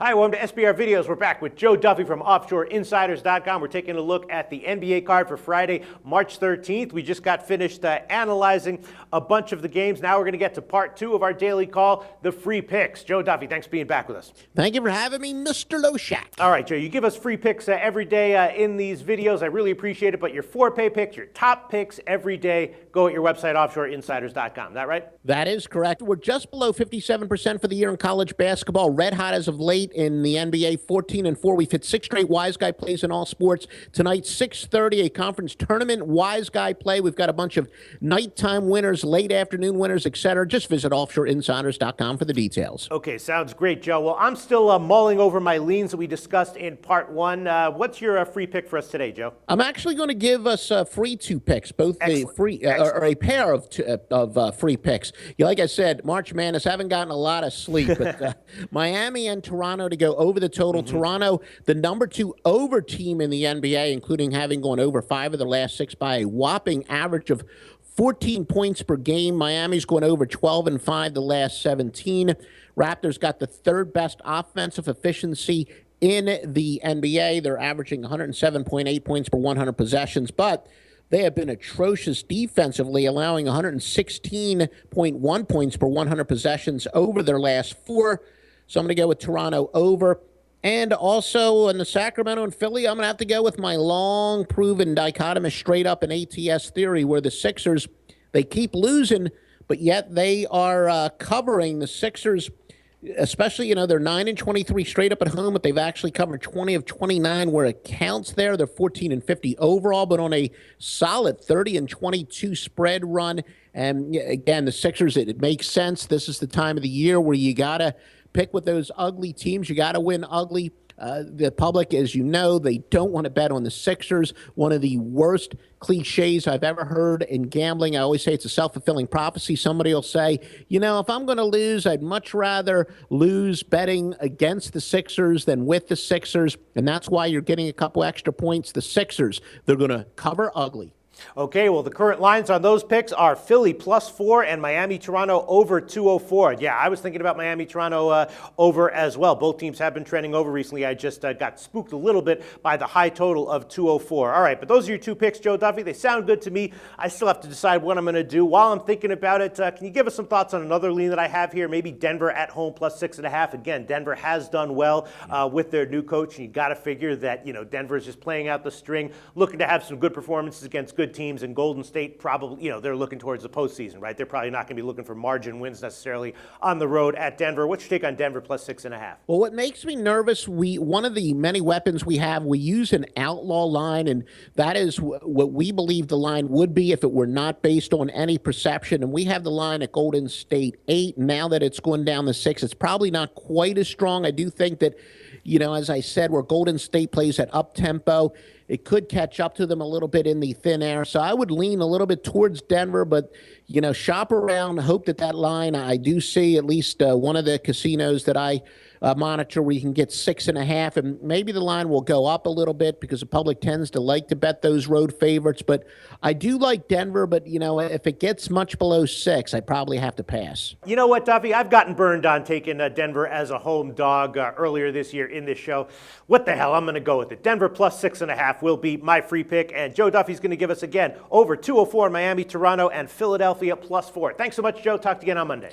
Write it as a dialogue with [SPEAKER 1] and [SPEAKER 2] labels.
[SPEAKER 1] Hi, welcome to SBR Videos. We're back with Joe Duffy from OffshoreInsiders.com. We're taking a look at the NBA card for Friday, March 13th. We just got finished analyzing a bunch of the games. Now we're going to get to part two of our daily call, the free picks. Joe Duffy, thanks for being back with us.
[SPEAKER 2] Thank you for having me, Mr. Loshak.
[SPEAKER 1] All right, Joe, you give us free picks every day in these videos. I really appreciate it, but your four-pay picks, your top picks every day, go at your website, OffshoreInsiders.com. Is that right?
[SPEAKER 2] That is correct. We're just below 57% for the year in college basketball. Red hot as of late in the NBA, 14-4. We've hit 6 straight Wise Guy plays in all sports. Tonight, 6:30, a conference tournament Wise Guy play. We've got a bunch of nighttime winners, late afternoon winners, etc. Just visit OffshoreInsiders.com for the details.
[SPEAKER 1] Okay, sounds great, Joe. Well, I'm still mulling over my leans that we discussed in part one. What's your free pick for us today, Joe?
[SPEAKER 2] I'm actually going to give us free 2 picks, both a free or a pair of free picks. Yeah, like I said, March Madness, haven't gotten a lot of sleep, but Miami and Toronto to go over the total. Toronto, the number 2 over team in the NBA, including having gone over 5 of the last 6 by a whopping average of 14 points per game. Miami's going over 12-5 the last 17. Raptors got the 3rd best offensive efficiency in the NBA. They're averaging 107.8 points per 100 possessions, but they have been atrocious defensively, allowing 116.1 points per 100 possessions over their last 4. So I'm going to go with Toronto over. And also in the Sacramento and Philly, I'm going to have to go with my long-proven dichotomous straight-up and ATS theory, where the Sixers, they keep losing, but yet they are covering. The Sixers, especially, they're 9-23 straight up at home, but they've actually covered 20 of 29 where it counts there. They're 14-50 overall, but on a solid 30-22 spread run. And again, the Sixers, it makes sense. This is the time of the year where you got to pick with those ugly teams. You got to win ugly. The public, as you know, they don't want to bet on the Sixers. One of the worst cliches I've ever heard in gambling. I always say it's a self-fulfilling prophecy. Somebody will say, if I'm going to lose, I'd much rather lose betting against the Sixers than with the Sixers. And that's why you're getting a couple extra points. The Sixers, they're going to cover ugly.
[SPEAKER 1] Okay, well, the current lines on those picks are Philly +4 and Miami-Toronto over 204. Yeah, I was thinking about Miami-Toronto over as well. Both teams have been trending over recently. I just got spooked a little bit by the high total of 204. All right, but those are your 2 picks, Joe Duffy. They sound good to me. I still have to decide what I'm going to do. While I'm thinking about it, can you give us some thoughts on another lean that I have here? Maybe Denver at home +6.5. Again, Denver has done well with their new coach, and you got to figure that, Denver is just playing out the string, looking to have some good performances against good teams, and Golden State probably, they're looking towards the postseason, right? They're probably not going to be looking for margin wins necessarily on the road at Denver. What's your take on Denver +6.5?
[SPEAKER 2] Well, what makes me nervous, one of the many weapons we have, we use an outlaw line, and that is what we believe the line would be if it were not based on any perception. And we have the line at Golden State 8. Now that it's going down to 6, it's probably not quite as strong. I do think that, as I said, where Golden State plays at up-tempo, it could catch up to them a little bit in the thin air. So I would lean a little bit towards Denver, but, shop around, hope that line, I do see at least one of the casinos that I monitor where you can get 6.5, and maybe the line will go up a little bit because the public tends to like to bet those road favorites. But I do like Denver, but, if it gets much below 6, I probably have to pass.
[SPEAKER 1] You know what, Duffy? I've gotten burned on taking Denver as a home dog earlier this year in this show. What the hell? I'm going to go with it. Denver +6.5 will be my free pick, and Joe Duffy's going to give us again over 204 in Miami, Toronto, and Philadelphia +4. Thanks so much, Joe. Talk to you again on Monday.